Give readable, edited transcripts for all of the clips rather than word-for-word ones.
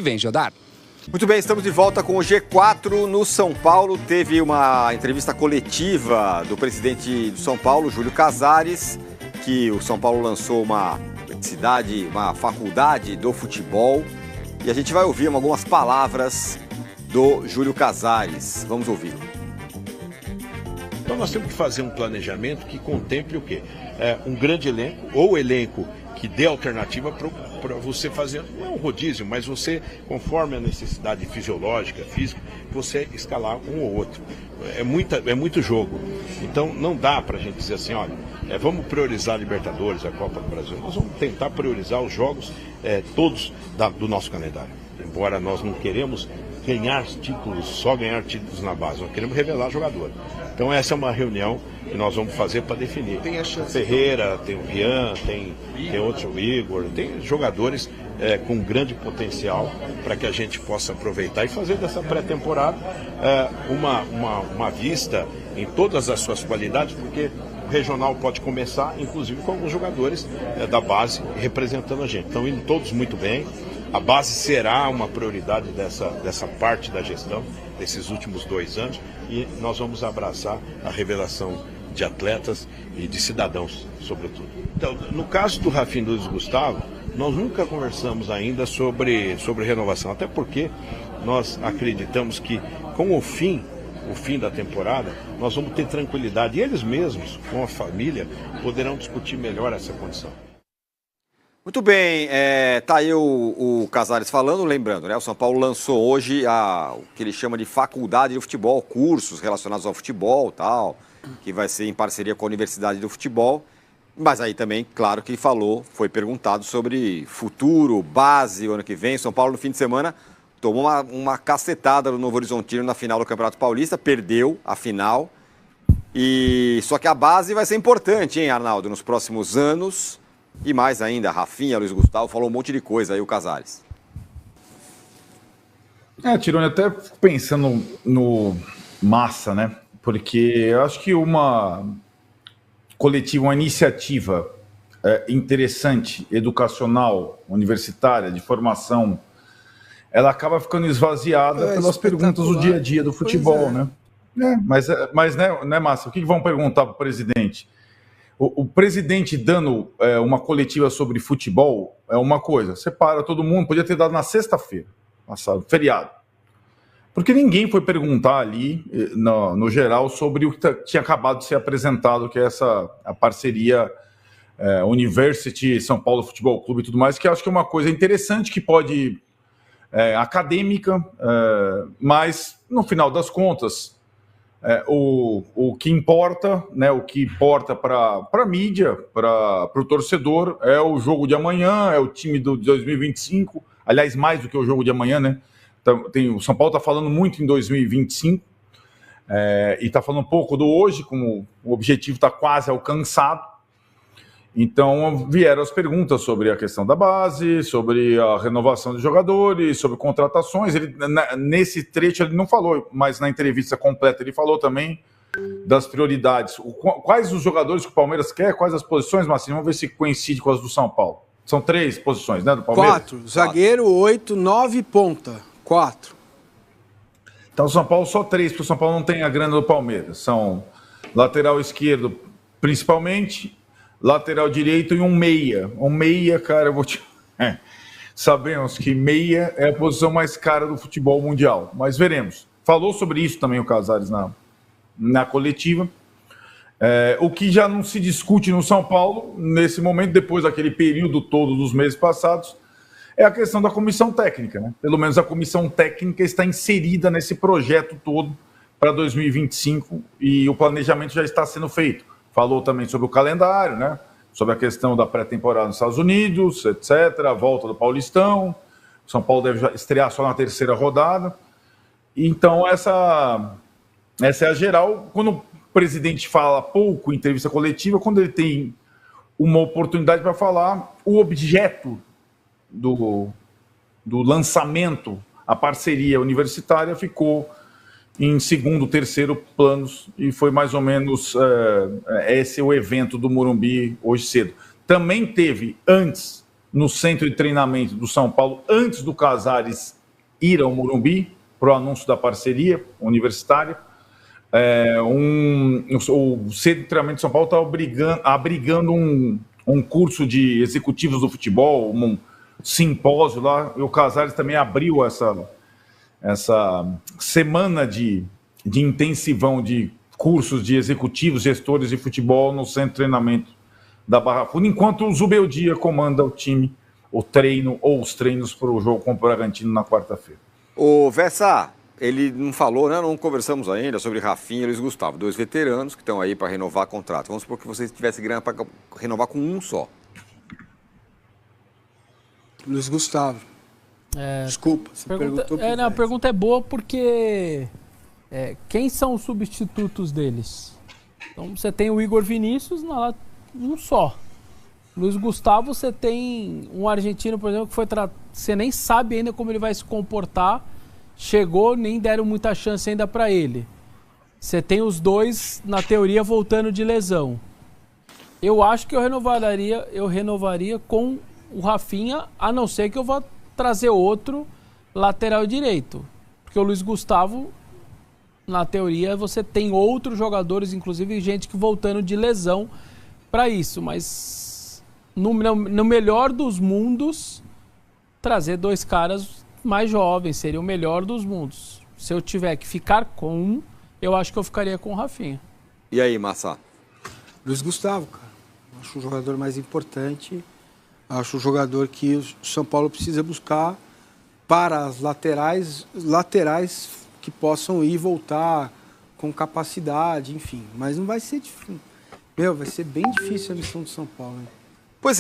Vem, Jodar. Muito bem, estamos de volta com o G4 no São Paulo. Teve uma entrevista coletiva do presidente do São Paulo, Júlio Casares, que o São Paulo lançou uma faculdade do futebol. E a gente vai ouvir algumas palavras do Júlio Casares. Vamos ouvir. Então nós temos que fazer um planejamento que contemple o quê? Um grande elenco, ou elenco que dê alternativa para você fazer, não é um rodízio, mas você, conforme a necessidade fisiológica, física, você escalar um ou outro. É muito jogo. Então não dá para a gente dizer assim, olha, vamos priorizar a Libertadores, a Copa do Brasil. Nós vamos tentar priorizar os jogos todos do nosso calendário. Embora nós não queremos ganhar títulos, só ganhar títulos na base, nós queremos revelar jogador. Então essa é uma reunião que nós vamos fazer para definir. Tem a chance. Ferreira, tem o Rian, tem outro, o Igor, tem jogadores com grande potencial para que a gente possa aproveitar e fazer dessa pré-temporada uma vista em todas as suas qualidades, porque o regional pode começar, inclusive, com alguns jogadores da base representando a gente. Estão indo todos muito bem. A base será uma prioridade dessa parte da gestão, desses últimos 2 anos, e nós vamos abraçar a revelação de atletas e de cidadãos, sobretudo. Então, no caso do Rafinha e do Luiz Gustavo, nós nunca conversamos ainda sobre renovação, até porque nós acreditamos que com o fim da temporada, nós vamos ter tranquilidade, e eles mesmos, com a família, poderão discutir melhor essa condição. Muito bem, tá aí o Casares falando, lembrando, né? O São Paulo lançou hoje o que ele chama de faculdade de futebol, cursos relacionados ao futebol, tal, que vai ser em parceria com a Universidade do Futebol. Mas aí também, claro que foi perguntado sobre futuro, base, o ano que vem. São Paulo, no fim de semana, tomou uma cacetada no Novo Horizontino na final do Campeonato Paulista, perdeu a final. Só que a base vai ser importante, hein, Arnaldo, nos próximos anos. E mais ainda, Rafinha, Luiz Gustavo, falou um monte de coisa aí, o Casares. Tironi, até pensando no massa, né? Porque eu acho que uma coletiva, uma iniciativa interessante, educacional, universitária, de formação, ela acaba ficando esvaziada pelas perguntas do dia a dia do futebol, né? Mas né, Massa, o que vão perguntar para o presidente? O presidente dando uma coletiva sobre futebol é uma coisa. Separa todo mundo, podia ter dado na sexta-feira, passado, feriado. Porque ninguém foi perguntar ali, no geral, sobre o que tinha acabado de ser apresentado, que é a parceria University, São Paulo Futebol Clube e tudo mais, que eu acho que é uma coisa interessante, que pode acadêmica, mas, no final das contas, o que importa, né, o que importa para a mídia, para o torcedor, é o jogo de amanhã, é o time de 2025, aliás, mais do que o jogo de amanhã, né? O São Paulo está falando muito em 2025 e está falando um pouco do hoje, como o objetivo está quase alcançado. Então vieram as perguntas sobre a questão da base, sobre a renovação de jogadores, sobre contratações. Ele, nesse trecho ele não falou, mas na entrevista completa ele falou também das prioridades. Quais os jogadores que o Palmeiras quer, quais as posições, Marcinho? Vamos ver se coincide com as do São Paulo. São 3 posições, né, do Palmeiras? 4, zagueiro, 8, 9, ponta. 4. Então o São Paulo só 3, porque o São Paulo não tem a grana do Palmeiras. São lateral esquerdo, principalmente, lateral direito e um meia. Um meia, cara, eu vou te... Sabemos que meia é a posição mais cara do futebol mundial, mas veremos. Falou sobre isso também o Casares na coletiva. O que já não se discute no São Paulo, nesse momento, depois daquele período todo dos meses passados, é a questão da comissão técnica, né? Pelo menos a comissão técnica está inserida nesse projeto todo para 2025 e o planejamento já está sendo feito. Falou também sobre o calendário, né? Sobre a questão da pré-temporada nos Estados Unidos, etc., a volta do Paulistão. O São Paulo deve estrear só na 3ª rodada. Então, essa é a geral. Quando o presidente fala pouco em entrevista coletiva, quando ele tem uma oportunidade para falar, o objeto do lançamento, a parceria universitária, ficou em 2º, 3º planos, e foi mais ou menos esse o evento do Morumbi hoje cedo. Também teve, antes no centro de treinamento do São Paulo antes do Casares ir ao Morumbi para o anúncio da parceria universitária. O centro de treinamento de São Paulo está abrigando um curso de executivos do futebol, um simpósio lá, e o Casares também abriu essa semana de intensivão de cursos de executivos, gestores de futebol no centro de treinamento da Barra Funda, enquanto o Zubeldia comanda o time, o treino ou os treinos para o jogo com o Bragantino na quarta-feira. Ô, Vessa, ele não falou, né? Não conversamos ainda sobre Rafinha e Luiz Gustavo, 2 veteranos que estão aí para renovar contrato. Vamos supor que você tivesse grana para renovar com um só. Luiz Gustavo. Desculpa, você perguntou. A pergunta é boa porque quem são os substitutos deles? Então você tem o Igor Vinícius, um só. Luiz Gustavo, você tem um argentino, por exemplo, que você nem sabe ainda como ele vai se comportar. Chegou, nem deram muita chance ainda para ele. Você tem os dois, na teoria, voltando de lesão. Eu acho que eu renovaria com o Rafinha, a não ser que eu vá trazer outro lateral direito. Porque o Luiz Gustavo, na teoria, você tem outros jogadores, inclusive gente que voltando de lesão para isso. Mas no melhor dos mundos, trazer 2 caras mais jovens seria o melhor dos mundos. Se eu tiver que ficar com um, eu acho que eu ficaria com o Rafinha. E aí, Massa? Luiz Gustavo, cara. Acho o jogador mais importante. Acho o jogador que o São Paulo precisa buscar para as laterais que possam ir e voltar com capacidade, enfim. Mas não vai ser difícil. Vai ser bem difícil a missão do São Paulo, hein? Pois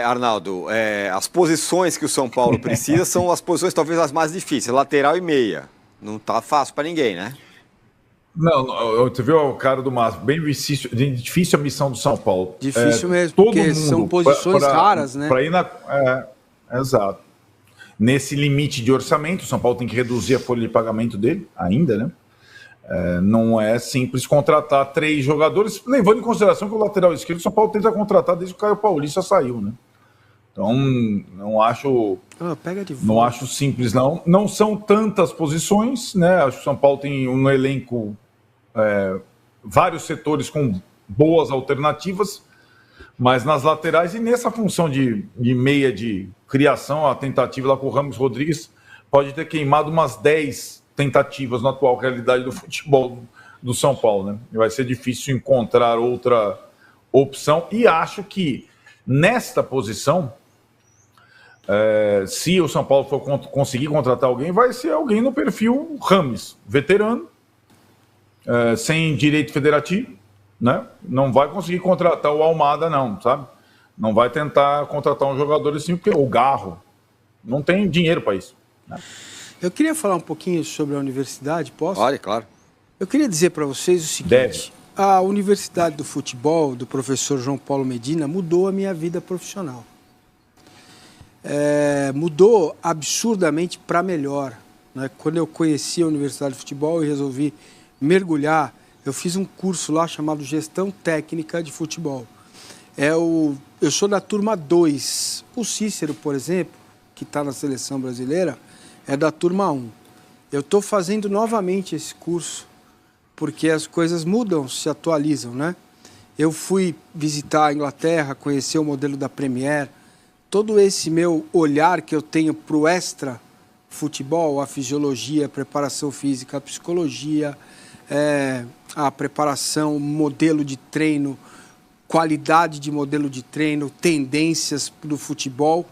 Arnaldo, as posições que o São Paulo precisa são as posições talvez as mais difíceis, lateral e meia. Não tá fácil para ninguém, né? Não, você viu o cara do Márcio, bem difícil a missão do São Paulo. Difícil mesmo, porque são posições raras, né? Para ir exato. Nesse limite de orçamento, o São Paulo tem que reduzir a folha de pagamento dele, ainda, né? Não é simples contratar 3 jogadores, levando em consideração que o lateral esquerdo o São Paulo tenta contratar desde que o Caio Paulista saiu, né? Então, não acho simples, não. Não são tantas posições, né? Acho que o São Paulo tem um elenco, vários setores com boas alternativas, mas nas laterais e nessa função de meia de criação, a tentativa lá com o Ramos Rodrigues pode ter queimado umas 10 tentativas na atual realidade do futebol do São Paulo, né? Vai ser difícil encontrar outra opção e acho que nesta posição, se o São Paulo for conseguir contratar alguém, vai ser alguém no perfil Rames, veterano, sem direito federativo, né? Não vai conseguir contratar o Almada, não, sabe? Não vai tentar contratar um jogador assim, porque o Garro não tem dinheiro para isso, né? Eu queria falar um pouquinho sobre a universidade, posso? Olha, claro. Eu queria dizer para vocês o seguinte: a Universidade do Futebol, do professor João Paulo Medina, mudou a minha vida profissional. Mudou absurdamente para melhor, né? Quando eu conheci a Universidade do Futebol e resolvi mergulhar, eu fiz um curso lá chamado Gestão Técnica de Futebol. Eu sou da turma 2. O Cícero, por exemplo, que está na seleção brasileira, é da turma 1. Eu estou fazendo novamente esse curso, porque as coisas mudam, se atualizam, né? Eu fui visitar a Inglaterra, conhecer o modelo da Premier. Todo esse meu olhar que eu tenho para o extra futebol, a fisiologia, a preparação física, a psicologia, a preparação, modelo de treino, qualidade de modelo de treino, tendências do futebol,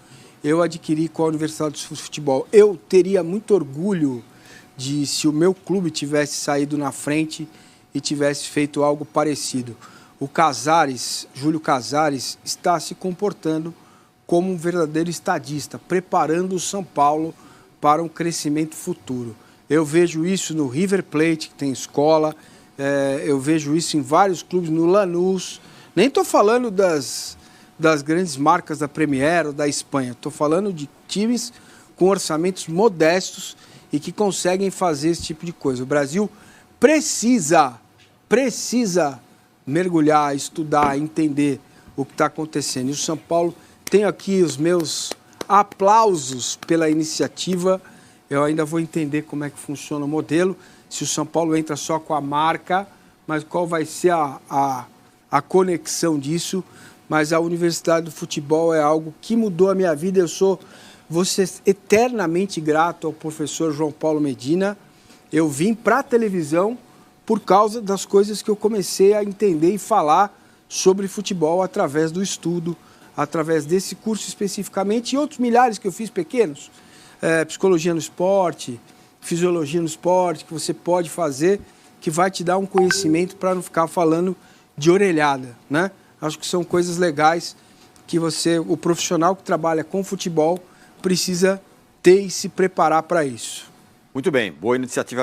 eu adquiri com a Universidade do Futebol. Eu teria muito orgulho se o meu clube tivesse saído na frente e tivesse feito algo parecido. O Casares, Júlio Casares, está se comportando como um verdadeiro estadista, preparando o São Paulo para um crescimento futuro. Eu vejo isso no River Plate, que tem escola, eu vejo isso em vários clubes, no Lanús. Nem estou falando das grandes marcas da Premier ou da Espanha. Estou falando de times com orçamentos modestos e que conseguem fazer esse tipo de coisa. O Brasil precisa mergulhar, estudar, entender o que está acontecendo. E o São Paulo tenho aqui os meus aplausos pela iniciativa. Eu ainda vou entender como é que funciona o modelo, se o São Paulo entra só com a marca, mas qual vai ser a conexão disso. Mas a Universidade do Futebol é algo que mudou a minha vida. Vou ser eternamente grato ao professor João Paulo Medina. Eu vim para a televisão por causa das coisas que eu comecei a entender e falar sobre futebol através do estudo, através desse curso especificamente, e outros milhares que eu fiz pequenos, psicologia no esporte, fisiologia no esporte, que você pode fazer, que vai te dar um conhecimento para não ficar falando de orelhada, né? Acho que são coisas legais que o profissional que trabalha com futebol, precisa ter e se preparar para isso. Muito bem, boa iniciativa.